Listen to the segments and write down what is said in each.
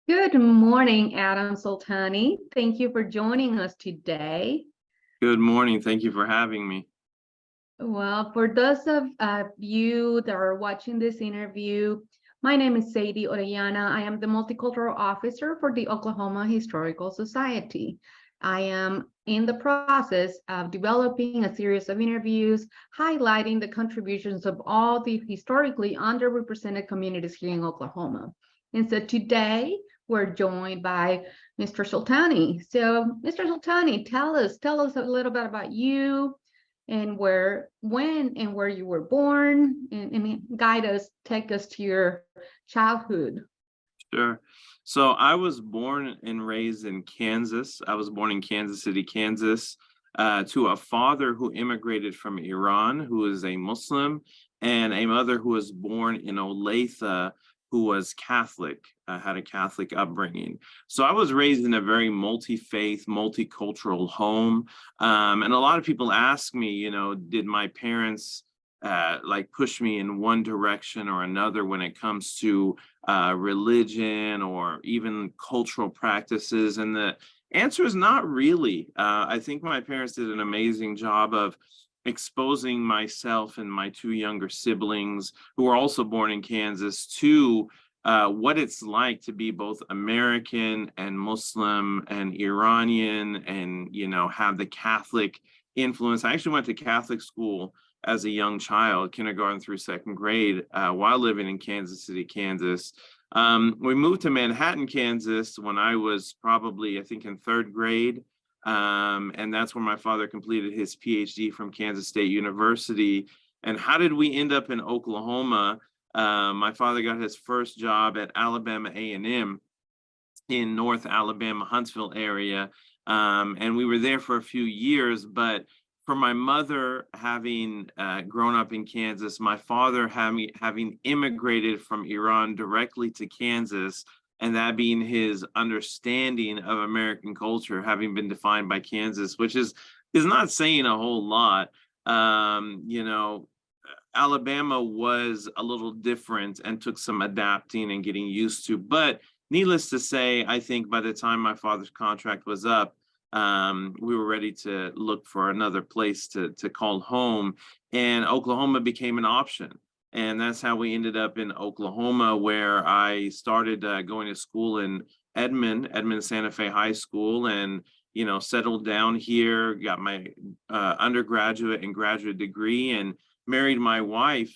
Good morning, Adam Soltani. Thank you for joining us today. Good morning. Thank you for having me. Well, for those of you that are watching this interview, my name is Sadie Orellana. I am the Multicultural Officer for the Oklahoma Historical Society. I am in the process of developing a series of interviews highlighting the contributions of all the historically underrepresented communities here in Oklahoma. And so today, we're joined by Mr. Soltani. So, Mr. Soltani, tell us a little bit about you and when and where you were born, and guide us, take us to your childhood. Sure. So I was born and raised in Kansas. I was born in Kansas City, Kansas, to a father who immigrated from Iran, who is a Muslim, and a mother who was born in Olathe, who was Catholic, had a Catholic upbringing. So I was raised in a very multi-faith, multicultural home. And a lot of people ask me, did my parents like push me in one direction or another when it comes to religion or even cultural practices? And the answer is not really. I think my parents did an amazing job of exposing myself and my two younger siblings, who were also born in Kansas, to what it's like to be both American and Muslim and Iranian and, have the Catholic influence. I actually went to Catholic school as a young child, kindergarten through second grade, while living in Kansas City, Kansas. We moved to Manhattan, Kansas when I was probably, I think, in third grade. And that's where my father completed his PhD from Kansas State University. And how did we end up in Oklahoma? My father got his first job at Alabama A&M in North Alabama, Huntsville area. And we were there for a few years, but for my mother having grown up in Kansas, my father having immigrated from Iran directly to Kansas, and that being his understanding of American culture, having been defined by Kansas, which is not saying a whole lot. Alabama was a little different and took some adapting and getting used to. But needless to say, I think by the time my father's contract was up, we were ready to look for another place to call home, and Oklahoma became an option. And that's how we ended up in Oklahoma, where I started going to school in Edmond Santa Fe High School, and settled down here, got my undergraduate and graduate degree, and married my wife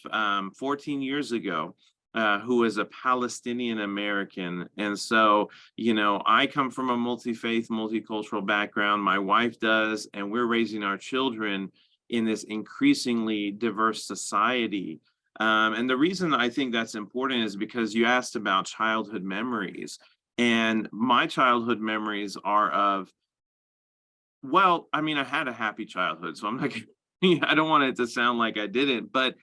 14 years ago, who is a Palestinian American. And so, I come from a multi-faith, multicultural background. My wife does, and we're raising our children in this increasingly diverse society. And the reason I think that's important is because you asked about childhood memories. And my childhood memories are of, well, I mean, I had a happy childhood, so I'm not I don't want it to sound like I didn't, but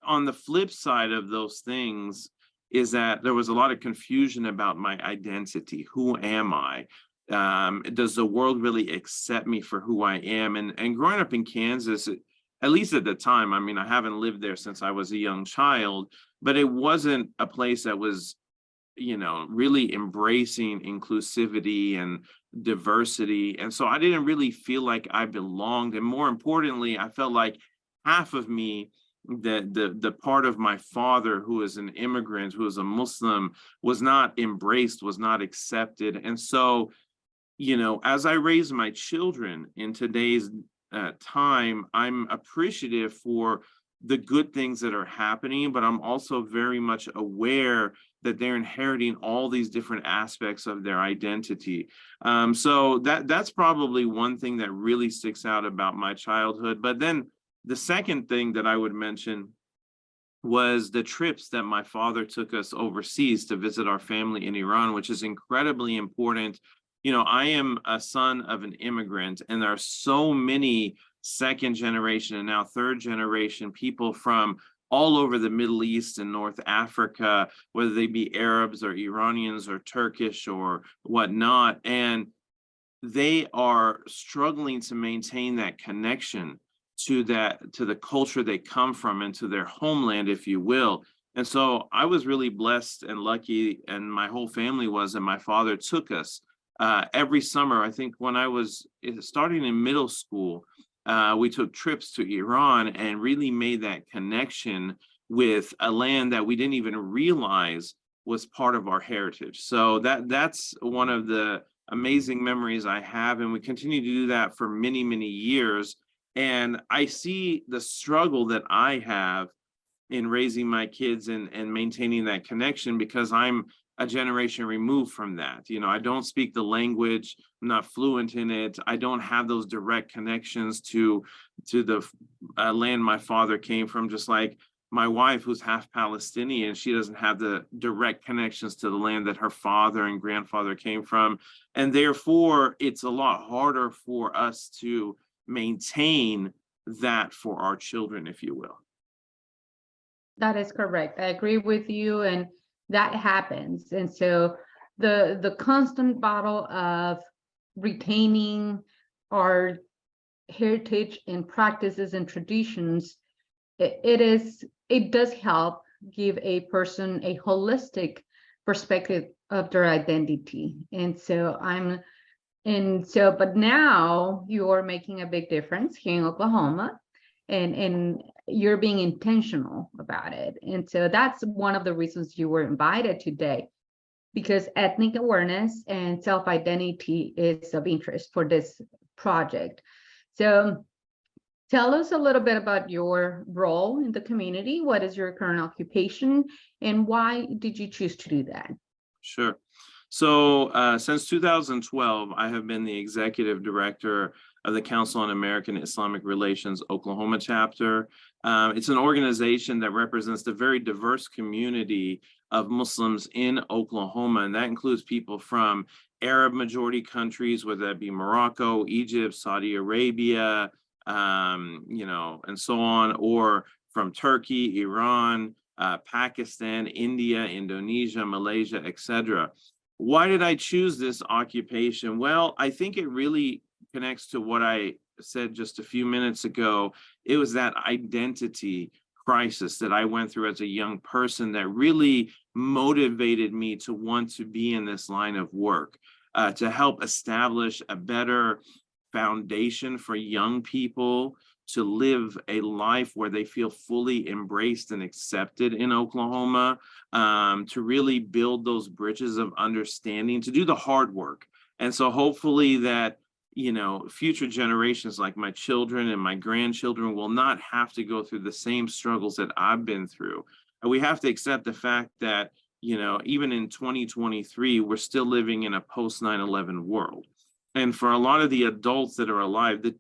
on the flip side of those things is that there was a lot of confusion about my identity. Who am I? Does the world really accept me for who I am? And growing up in Kansas, at least at the time, I mean, I haven't lived there since I was a young child, but it wasn't a place that was, really embracing inclusivity and diversity. And so I didn't really feel like I belonged. And more importantly, I felt like half of me, the part of my father who is an immigrant, who is a Muslim, was not embraced, was not accepted. And so, as I raise my children in today's time, I'm appreciative for the good things that are happening, but I'm also very much aware that they're inheriting all these different aspects of their identity. So that's probably one thing that really sticks out about my childhood. But then the second thing that I would mention was the trips that my father took us overseas to visit our family in Iran, which is incredibly important. I am a son of an immigrant, and there are so many second generation and now third generation people from all over the Middle East and North Africa, whether they be Arabs or Iranians or Turkish or whatnot. And they are struggling to maintain that connection to the culture they come from and to their homeland, if you will. And so I was really blessed and lucky, and my whole family was, and my father took us every summer. I think when I was starting in middle school, we took trips to Iran and really made that connection with a land that we didn't even realize was part of our heritage. So that's one of the amazing memories I have, and we continue to do that for many, many years. And I see the struggle that I have in raising my kids and maintaining that connection, because I'm a generation removed from that. You know, I don't speak the language, I'm not fluent in it. I don't have those direct connections to the land my father came from, just like my wife, who's half Palestinian, she doesn't have the direct connections to the land that her father and grandfather came from. And therefore, it's a lot harder for us to maintain that for our children, if you will. That is correct. I agree with you, and that happens. And so the constant battle of retaining our heritage and practices and traditions, it does help give a person a holistic perspective of their identity. But now you're making a big difference here in Oklahoma, and you're being intentional about it. And so that's one of the reasons you were invited today, because ethnic awareness and self-identity is of interest for this project. So tell us a little bit about your role in the community. What is your current occupation, and why did you choose to do that? Sure. So since 2012, I have been the executive director of the Council on American Islamic Relations Oklahoma chapter. It's an organization that represents the very diverse community of Muslims in Oklahoma, and that includes people from Arab majority countries, whether that be Morocco, Egypt, Saudi Arabia, and so on, or from Turkey, Iran, Pakistan, India, Indonesia, Malaysia, etc. Why did I choose this occupation? Well, I think it really connects to what I said just a few minutes ago. It was that identity crisis that I went through as a young person that really motivated me to want to be in this line of work, to help establish a better foundation for young people to live a life where they feel fully embraced and accepted in Oklahoma, to really build those bridges of understanding, to do the hard work. And so hopefully that, future generations like my children and my grandchildren will not have to go through the same struggles that I've been through. And we have to accept the fact that, even in 2023, we're still living in a post 9/11 world. And for a lot of the adults that are alive, that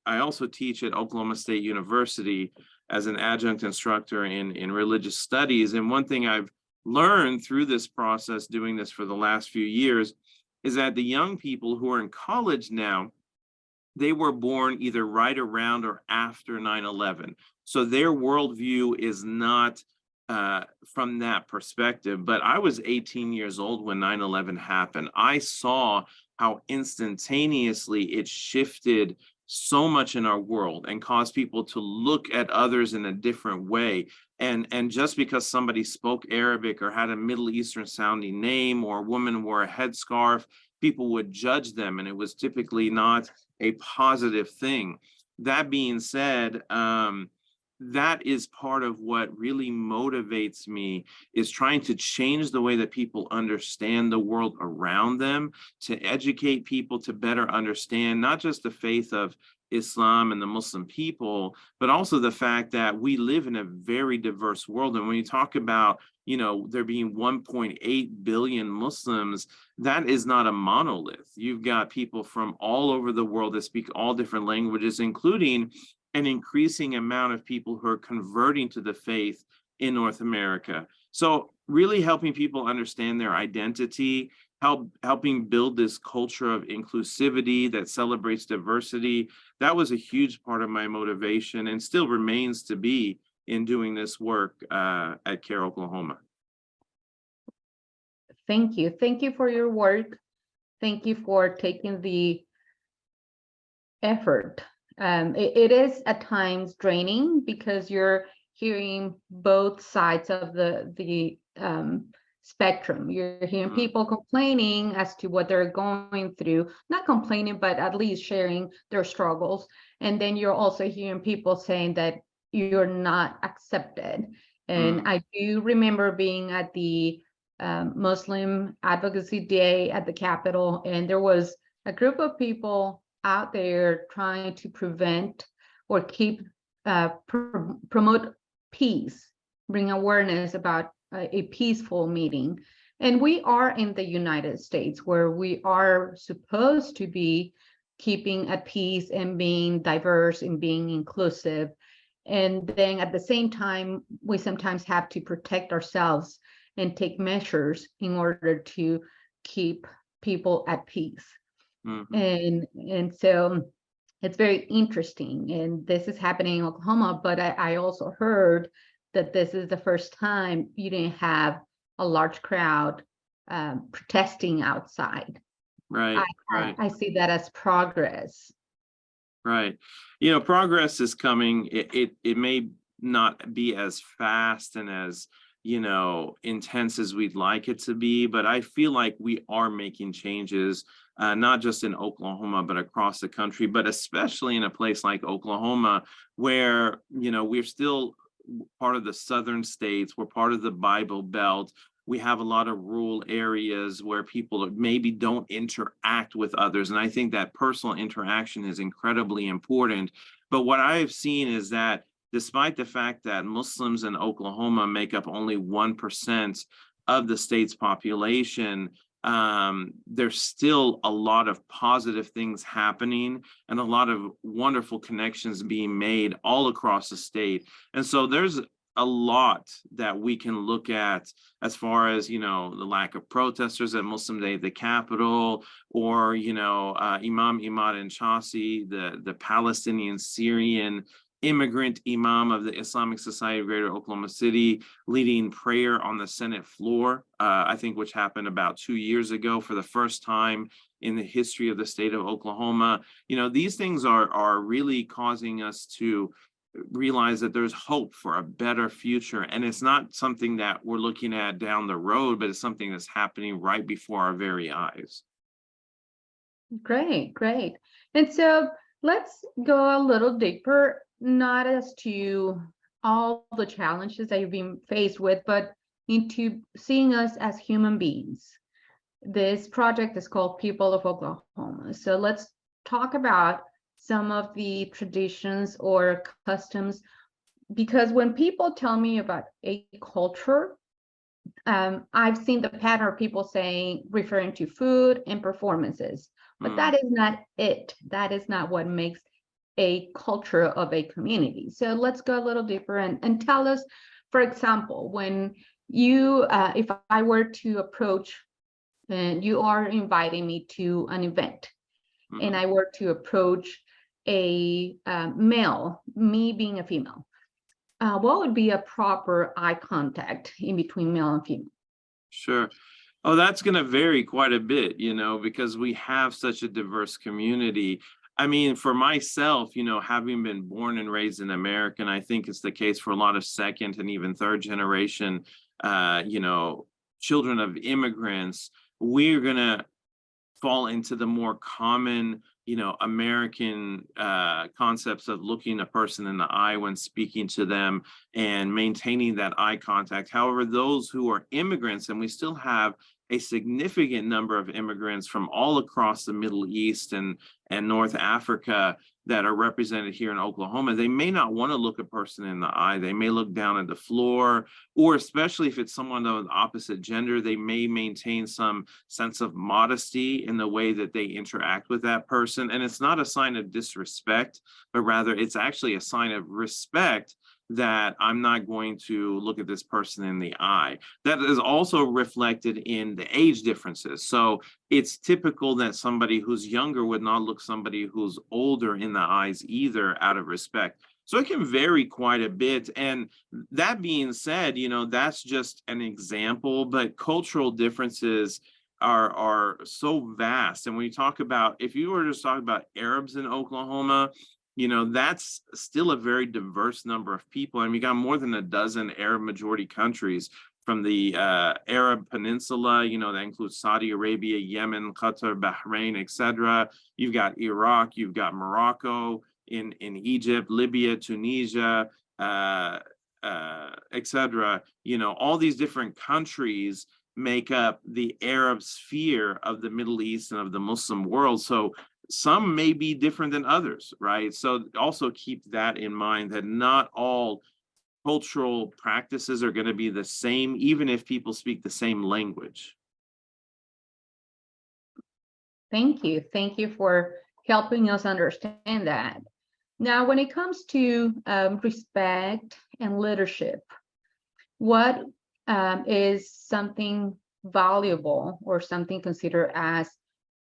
I also teach at Oklahoma State University as an adjunct instructor in religious studies. And one thing I've learned through this process, doing this for the last few years, is that the young people who are in college now, they were born either right around or after 9/11. So their worldview is not from that perspective. But I was 18 years old when 9/11 happened. I saw how instantaneously it shifted so much in our world and caused people to look at others in a different way. And just because somebody spoke Arabic or had a Middle Eastern sounding name, or a woman wore a headscarf, people would judge them, and it was typically not a positive thing. That being said, that is part of what really motivates me, is trying to change the way that people understand the world around them, to educate people to better understand not just the faith of Islam and the Muslim people, but also the fact that we live in a very diverse world. And when you talk about, there being 1.8 billion Muslims, that is not a monolith. You've got people from all over the world that speak all different languages, including an increasing amount of people who are converting to the faith in North America. So really helping people understand their identity, helping build this culture of inclusivity that celebrates diversity. That was a huge part of my motivation, and still remains to be, in doing this work at CAIR Oklahoma. Thank you. Thank you for your work. Thank you for taking the effort. It is at times draining, because you're hearing both sides of the spectrum. You're hearing people complaining as to what they're going through, not complaining, but at least sharing their struggles. And then you're also hearing people saying that you're not accepted. And I do remember being at the Muslim Advocacy Day at the Capitol, and there was a group of people out there trying to prevent or keep promote peace, bring awareness about a peaceful meeting. And we are in the United States, where we are supposed to be keeping at peace and being diverse and being inclusive. And then at the same time, we sometimes have to protect ourselves and take measures in order to keep people at peace. And so it's very interesting. And this is happening in Oklahoma, but I also heard that this is the first time you didn't have a large crowd protesting outside. Right. I see that as progress. Right. You know, progress is coming. It may not be as fast and as, you know, intense as we'd like it to be, but I feel like we are making changes, not just in Oklahoma, but across the country, but especially in a place like Oklahoma, where, you know, we're still part of the southern states. We're part of the Bible Belt. We have a lot of rural areas where people maybe don't interact with others. And I think that personal interaction is incredibly important. But what I've seen is that despite the fact that Muslims in Oklahoma make up only 1% of the state's population, there's still a lot of positive things happening and a lot of wonderful connections being made all across the state. And so there's a lot that we can look at as far as, you know, the lack of protesters at Muslim Day at the Capitol, or, you know, Imam Imad Chasi, the Palestinian Syrian immigrant imam of the Islamic Society of Greater Oklahoma City, leading prayer on the Senate floor, I think, which happened about 2 years ago for the first time in the history of the state of Oklahoma. You know, these things are really causing us to realize that there's hope for a better future. And it's not something that we're looking at down the road, but it's something that's happening right before our very eyes. Great, great. And so let's go a little deeper, not as to all the challenges that you've been faced with, but into seeing us as human beings. This project is called People of Oklahoma. So let's talk about some of the traditions or customs, because when people tell me about a culture, I've seen the pattern of people saying, referring to food and performances, but that is not it. That is not what makes a culture of a community. So let's go a little deeper and tell us, for example, when you, if I were to approach, and you are inviting me to an event, and I were to approach a male, me being a female, what would be a proper eye contact in between male and female? Sure. Oh, that's going to vary quite a bit, you know, because we have such a diverse community. I mean, for myself, you know, having been born and raised in America, and I think it's the case for a lot of second and even third generation, you know, children of immigrants, we're going to fall into the more common, you know, American concepts of looking a person in the eye when speaking to them and maintaining that eye contact. However, those who are immigrants, and we still have a significant number of immigrants from all across the Middle East and North Africa that are represented here in Oklahoma, they may not want to look a person in the eye. They may look down at the floor, or especially if it's someone of the opposite gender, they may maintain some sense of modesty in the way that they interact with that person. And it's not a sign of disrespect, but rather it's actually a sign of respect that I'm not going to look at this person in the eye. That is also reflected in the age differences. So it's typical that somebody who's younger would not look somebody who's older in the eyes either, out of respect. So it can vary quite a bit. And that being said, you know, that's just an example, but cultural differences are so vast. And when you talk about, if you were to talk about Arabs in Oklahoma, that's still a very diverse number of people. And we got more than a dozen Arab majority countries from the Arab Peninsula, that includes Saudi Arabia, Yemen, Qatar, Bahrain, etc. You've got Iraq, you've got Morocco, in Egypt, Libya, Tunisia, etc. All these different countries make up the Arab sphere of the Middle East and of the Muslim world. So some may be different than others, right? So also keep that in mind, that not all cultural practices are going to be the same, even if people speak the same language. Thank you. Thank you for helping us understand that. Now, when it comes to respect and leadership, what is something valuable or something considered as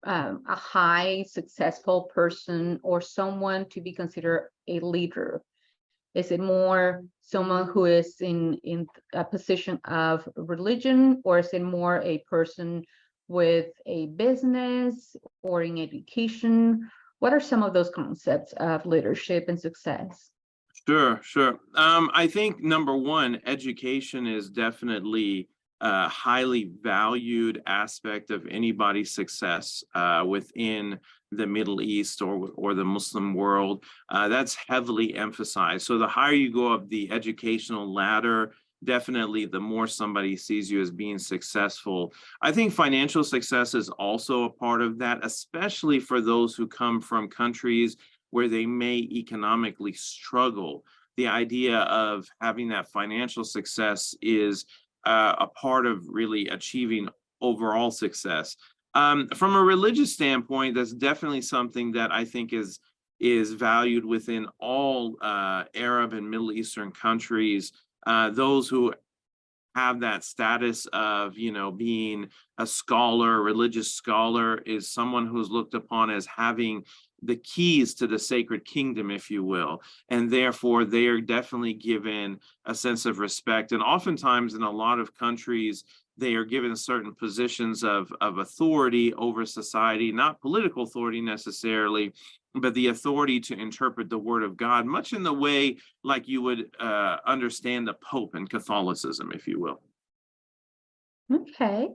a high successful person or someone to be considered a leader? Is it more someone who is in a position of religion, or is it more a person with a business or in education? What are some of those concepts of leadership and success? Sure. I think number one, education is definitely a highly valued aspect of anybody's success within the Middle East or the Muslim world. That's heavily emphasized. So the higher you go up the educational ladder, definitely the more somebody sees you as being successful. I think financial success is also a part of that, especially for those who come from countries where they may economically struggle. The idea of having that financial success is a part of really achieving overall success. From a religious standpoint, that's definitely something that I think is valued within all Arab and Middle Eastern countries. Those who have that status of, being a scholar, a religious scholar, is someone who's looked upon as having the keys to the sacred kingdom, if you will. And therefore, they are definitely given a sense of respect. And oftentimes in a lot of countries, they are given certain positions of authority over society, not political authority necessarily, but the authority to interpret the word of God, much in the way like you would understand the Pope in Catholicism, if you will. Okay.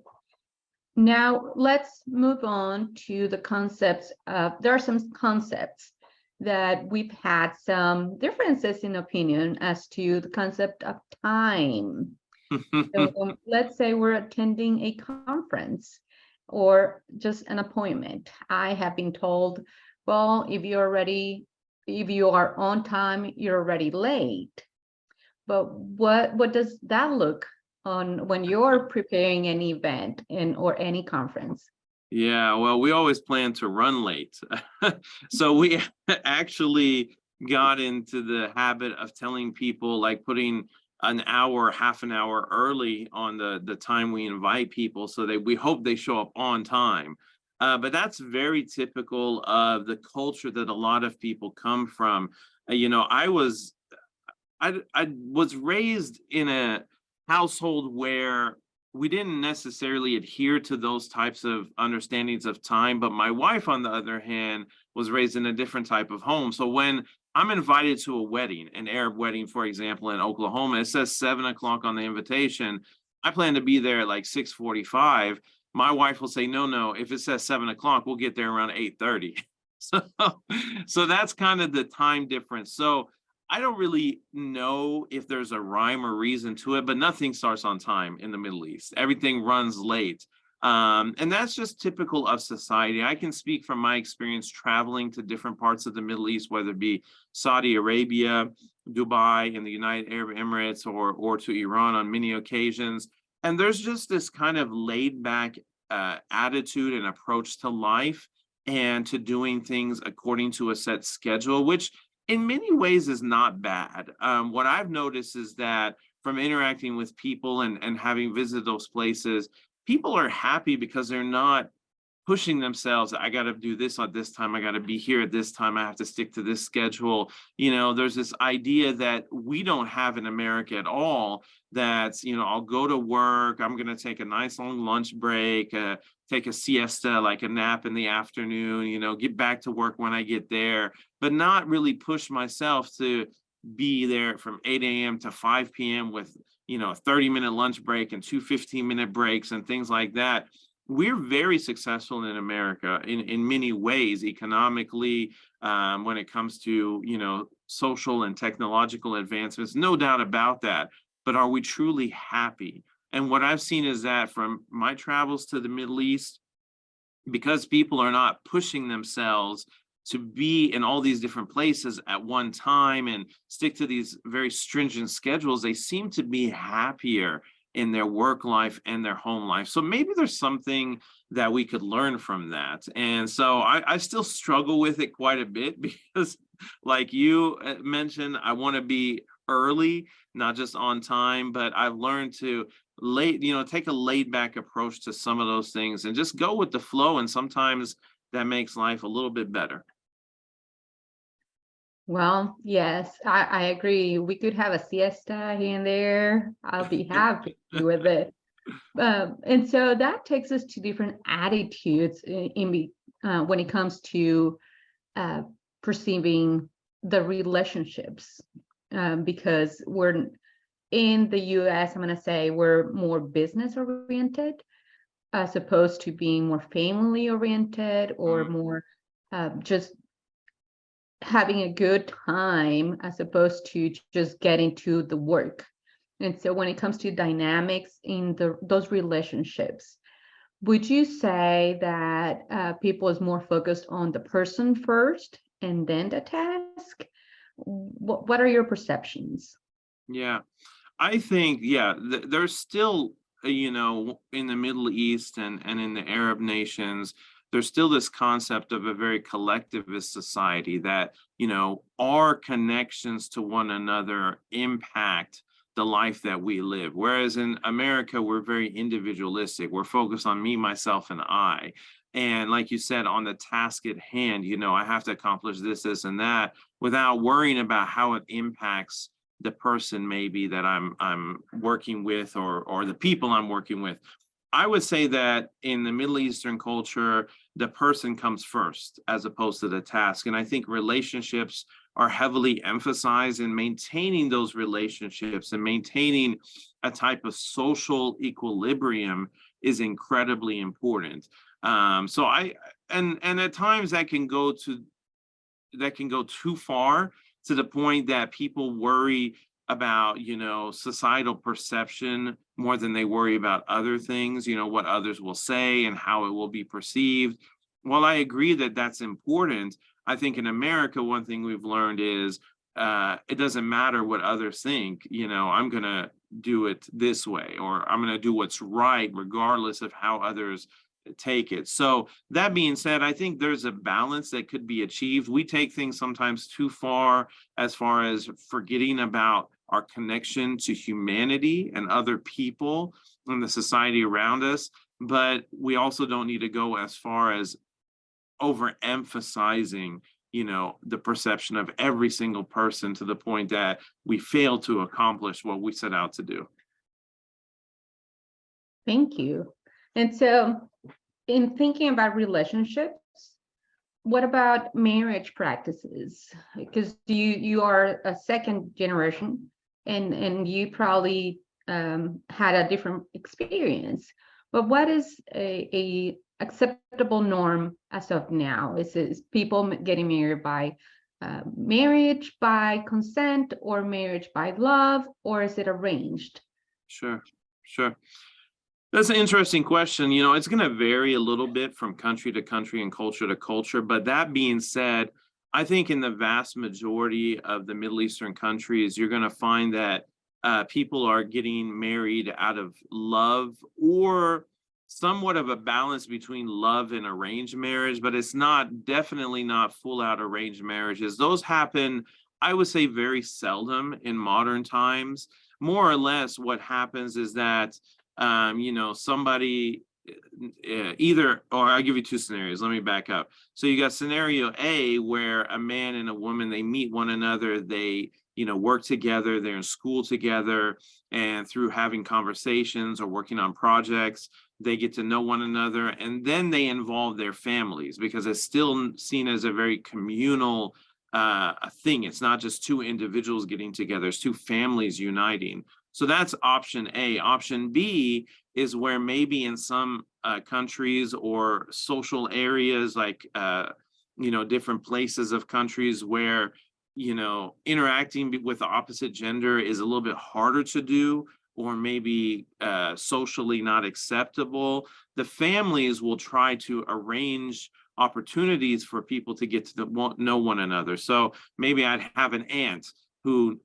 Now let's move on to the concepts of, there are some concepts that we've had some differences in opinion as to the concept of time. So let's say we're attending a conference or just an appointment. I have been told, well, if you are on time, you're already late. But what does that look on when you're preparing an event or any conference? Yeah, well, we always plan to run late. So we actually got into the habit of telling people, like putting an hour, half an hour early on the time we invite people, so that we hope they show up on time. But that's very typical of the culture that a lot of people come from. I was raised in a household where we didn't necessarily adhere to those types of understandings of time, but my wife, on the other hand, was raised in a different type of home. So when I'm invited to a wedding, an Arab wedding, for example, in Oklahoma, it says 7 o'clock on the invitation. I plan to be there at like 6:45. My wife will say, no, if it says 7 o'clock, we'll get there around 8:30. So that's kind of the time difference. So I don't really know if there's a rhyme or reason to it, but nothing starts on time in the Middle East. Everything runs late. And that's just typical of society. I can speak from my experience traveling to different parts of the Middle East, whether it be Saudi Arabia, Dubai, and the United Arab Emirates, or to Iran on many occasions. And there's just this kind of laid back attitude and approach to life and to doing things according to a set schedule, which in many ways is not bad. What I've noticed is that from interacting with people and having visited those places, people are happy because they're not pushing themselves. I got to do this at this time. I got to be here at this time. I have to stick to this schedule. There's this idea that we don't have in America at all, that, I'll go to work. I'm going to take a nice long lunch break, take a siesta, like a nap in the afternoon, get back to work when I get there, but not really push myself to be there from 8 a.m. to 5 p.m. with, a 30-minute lunch break and two 15-minute breaks and things like that. We're very successful in America in many ways, economically, when it comes to, social and technological advancements, no doubt about that. But are we truly happy? And what I've seen is that from my travels to the Middle East, because people are not pushing themselves to be in all these different places at one time and stick to these very stringent schedules, they seem to be happier in their work life and their home life. So maybe there's something that we could learn from that. And so I still struggle with it quite a bit because, like you mentioned, I want to be early, not just on time, but I've learned to take a laid back approach to some of those things and just go with the flow. And sometimes that makes life a little bit better. Well, yes, I agree. We could have a siesta here and there. I'll be happy with it. And so that takes us to different attitudes when it comes to perceiving the relationships, because we're in the US, I'm going to say we're more business oriented as opposed to being more family oriented or more just having a good time as opposed to just getting to the work. And so when it comes to dynamics in those relationships, would you say that people is more focused on the person first and then the task? What are your perceptions? Yeah, I think, there's still, in the Middle East and in the Arab nations, there's still this concept of a very collectivist society that, our connections to one another impact the life that we live. Whereas in America, we're very individualistic. We're focused on me, myself, and I. And like you said, on the task at hand, I have to accomplish this, and that without worrying about how it impacts the person maybe that I'm working with or the people I'm working with. I would say that in the Middle Eastern culture, the person comes first as opposed to the task. And I think relationships are heavily emphasized, in maintaining those relationships and maintaining a type of social equilibrium is incredibly important. And at times that can go too far, to the point that people worry about, societal perception more than they worry about other things, what others will say and how it will be perceived. While I agree that that's important, I think in America, one thing we've learned is it doesn't matter what others think, I'm going to do it this way, or I'm going to do what's right, regardless of how others take it. So that being said, I think there's a balance that could be achieved. We take things sometimes too far as forgetting about our connection to humanity and other people and the society around us. But we also don't need to go as far as overemphasizing, the perception of every single person to the point that we fail to accomplish what we set out to do. Thank you. And so in thinking about relationships, what about marriage practices? Because you are a second generation and you probably had a different experience. But what is a acceptable norm as of now? Is people getting married by marriage by consent, or marriage by love, or is it arranged? Sure. That's an interesting question. It's going to vary a little bit from country to country and culture to culture. But that being said, I think in the vast majority of the Middle Eastern countries, you're going to find that people are getting married out of love, or somewhat of a balance between love and arranged marriage, but it's definitely not full out arranged marriages. Those happen, I would say, very seldom in modern times. More or less what happens is that somebody or I'll give you two scenarios. Let me back up. So you got scenario A, where a man and a woman, they meet one another, they work together, they're in school together, and through having conversations or working on projects, they get to know one another, and then they involve their families, because it's still seen as a very communal thing. It's not just two individuals getting together, it's two families uniting. So that's option A. Option B is where maybe in some countries or social areas, like different places of countries where interacting with the opposite gender is a little bit harder to do, or maybe socially not acceptable, the families will try to arrange opportunities for people to get to know one another. So maybe I'd have an aunt who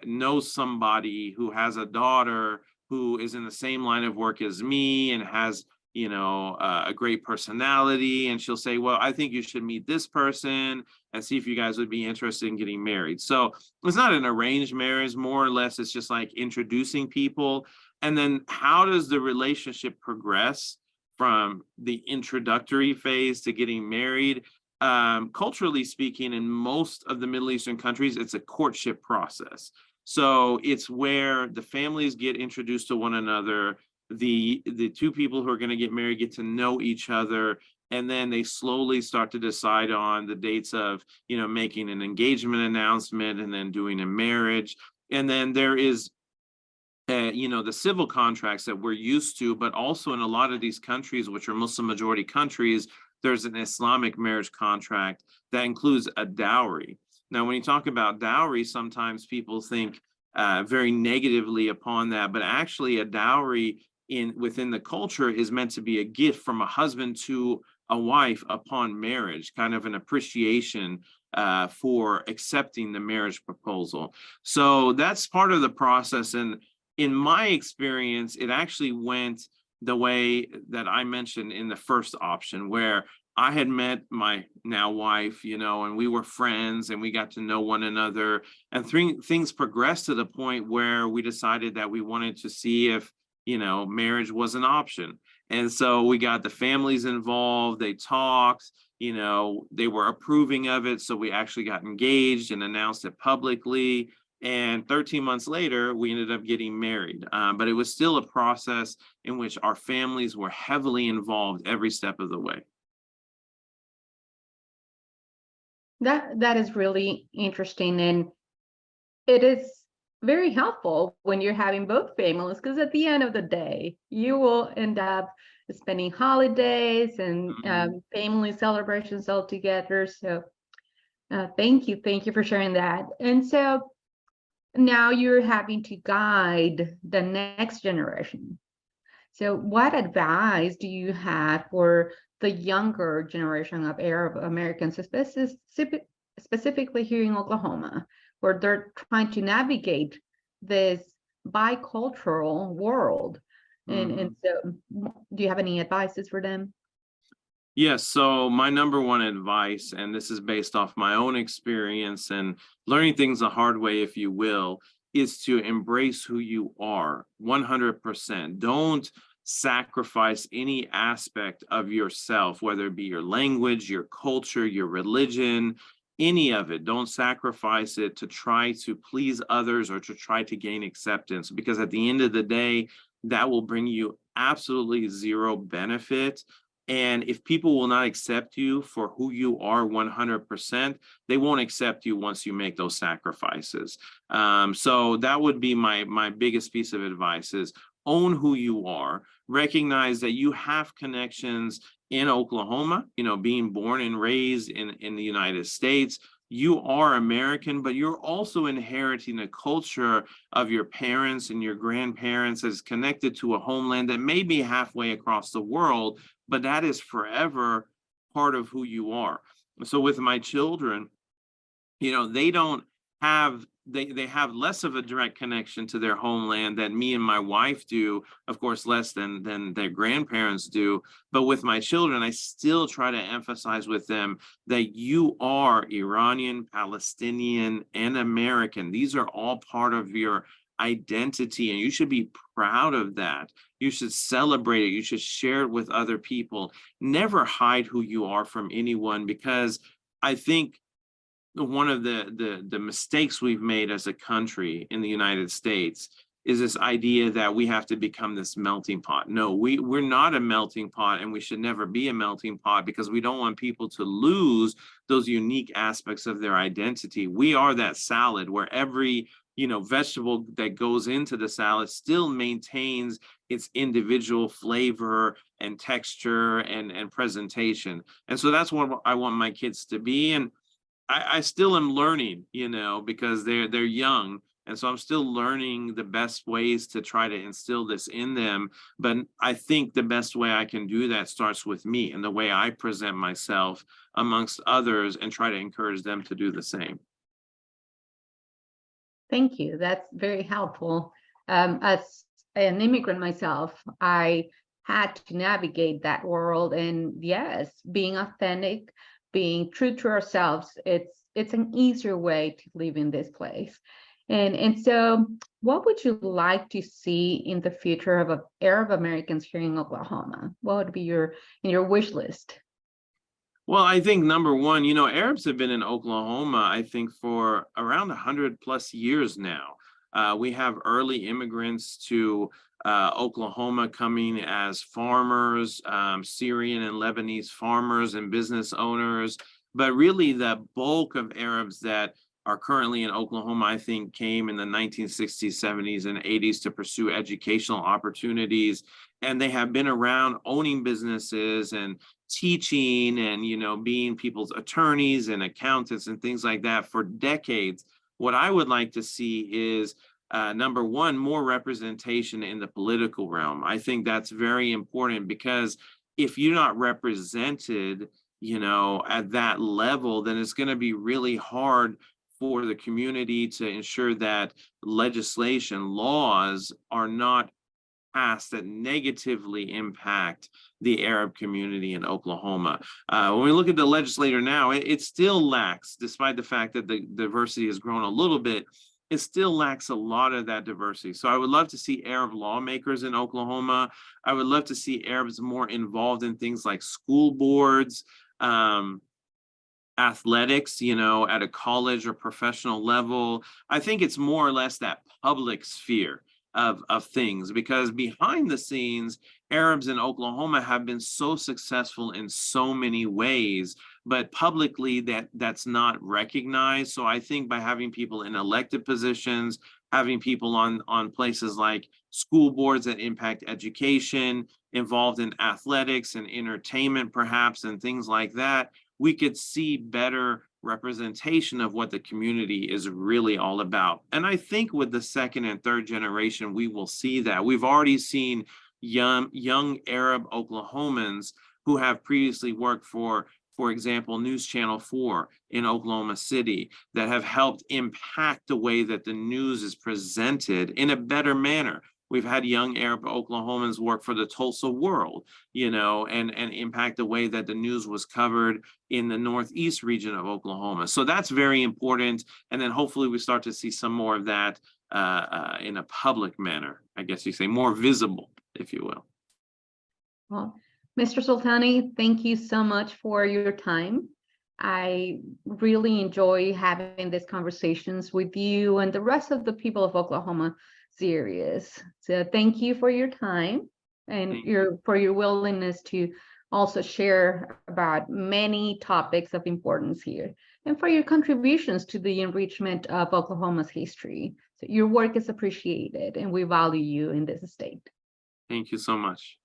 knows somebody who has a daughter who is in the same line of work as me and has a great personality, and she'll say, well, I think you should meet this person and see if you guys would be interested in getting married. So it's not an arranged marriage, more or less it's just like introducing people. And then how does the relationship progress from the introductory phase to getting married? Culturally speaking, in most of the Middle Eastern countries, it's a courtship process. So it's where the families get introduced to one another, the two people who are going to get married get to know each other, and then they slowly start to decide on the dates of making an engagement announcement and then doing a marriage. And then there is the civil contracts that we're used to, but also in a lot of these countries, which are Muslim majority countries, there's an Islamic marriage contract that includes a dowry. Now, when you talk about dowry, sometimes people think very negatively upon that, but actually a dowry within the culture is meant to be a gift from a husband to a wife upon marriage, kind of an appreciation for accepting the marriage proposal. So that's part of the process. And in my experience, it actually went the way that I mentioned in the first option, where I had met my now wife, and we were friends and we got to know one another, and things progressed to the point where we decided that we wanted to see if marriage was an option. And so we got the families involved, they talked, they were approving of it. So we actually got engaged and announced it publicly. And 13 months later, we ended up getting married. But it was still a process in which our families were heavily involved every step of the way. That is really interesting, and it is very helpful when you're having both families, because at the end of the day, you will end up spending holidays and family celebrations all together. So thank you for sharing that. And so now you're having to guide the next generation. So what advice do you have for the younger generation of Arab Americans, specifically here in Oklahoma, where they're trying to navigate this bicultural world? And so do you have any advices for them? Yes. So my number one advice, and this is based off my own experience and learning things the hard way, if you will, is to embrace who you are 100%. Don't sacrifice any aspect of yourself, whether it be your language, your culture, your religion, any of it. Don't sacrifice it to try to please others or to try to gain acceptance, because at the end of the day, that will bring you absolutely zero benefit. And if people will not accept you for who you are 100%, they won't accept you once you make those sacrifices. So that would be my biggest piece of advice: is own who you are. Recognize that you have connections in Oklahoma, being born and raised in the United States. You are American, but you're also inheriting a culture of your parents and your grandparents that's connected to a homeland that may be halfway across the world, but that is forever part of who you are. So with my children, they don't have, they have less of a direct connection to their homeland than me and my wife do, of course, less than their grandparents do. But with my children, I still try to emphasize with them that you are Iranian, Palestinian, and American. These are all part of your identity, and you should be proud of that. You should celebrate it. You should share it with other people. Never hide who you are from anyone, because I think one of the mistakes we've made as a country in the United States is this idea that we have to become this melting pot. No, we're not a melting pot, and we should never be a melting pot, because we don't want people to lose those unique aspects of their identity. We are that salad where every vegetable that goes into the salad still maintains its individual flavor and texture and presentation. And so that's what I want my kids to be. And I still am learning, because they're young. And so I'm still learning the best ways to try to instill this in them. But I think the best way I can do that starts with me and the way I present myself amongst others, and try to encourage them to do the same. Thank you. That's very helpful. As an immigrant myself, I had to navigate that world. And yes, being authentic, being true to ourselves, it's an easier way to live in this place. And so what would you like to see in the future of Arab Americans here in Oklahoma? What would be in your wish list? Well, I think number one, Arabs have been in Oklahoma, I think, for around 100+ years now. We have early immigrants to Oklahoma coming as farmers, Syrian and Lebanese farmers and business owners. But really, the bulk of Arabs that are currently in Oklahoma, I think, came in the 1960s, 70s, and 80s to pursue educational opportunities. And they have been around owning businesses and teaching and, being people's attorneys and accountants and things like that for decades. What I would like to see is, number one, more representation in the political realm. I think that's very important, because if you're not represented, at that level, then it's going to be really hard for the community to ensure that legislation, laws are not passed that negatively impact the Arab community in Oklahoma. When we look at the legislature now, it still lacks, despite the fact that the diversity has grown a little bit, it still lacks a lot of that diversity. So I would love to see Arab lawmakers in Oklahoma. I would love to see Arabs more involved in things like school boards, athletics, at a college or professional level. I think it's more or less that public sphere of things, because behind the scenes, Arabs in Oklahoma have been so successful in so many ways, but publicly that's not recognized. So I think by having people in elected positions, having people on places like school boards that impact education, involved in athletics and entertainment perhaps, and things like that, we could see better representation of what the community is really all about. And I think with the second and third generation, we will see that. We've already seen young Arab Oklahomans who have previously worked for example, News Channel 4 in Oklahoma City, that have helped impact the way that the news is presented in a better manner. We've had young Arab Oklahomans work for the Tulsa World, and impact the way that the news was covered in the Northeast region of Oklahoma. So that's very important. And then hopefully we start to see some more of that in a public manner, I guess you say, more visible, if you will. Well, Mr. Soltani, thank you so much for your time. I really enjoy having these conversations with you and the rest of the people of Oklahoma series. So thank you for your time and for your willingness to also share about many topics of importance here, and for your contributions to the enrichment of Oklahoma's history. So your work is appreciated, and we value you in this state. Thank you so much.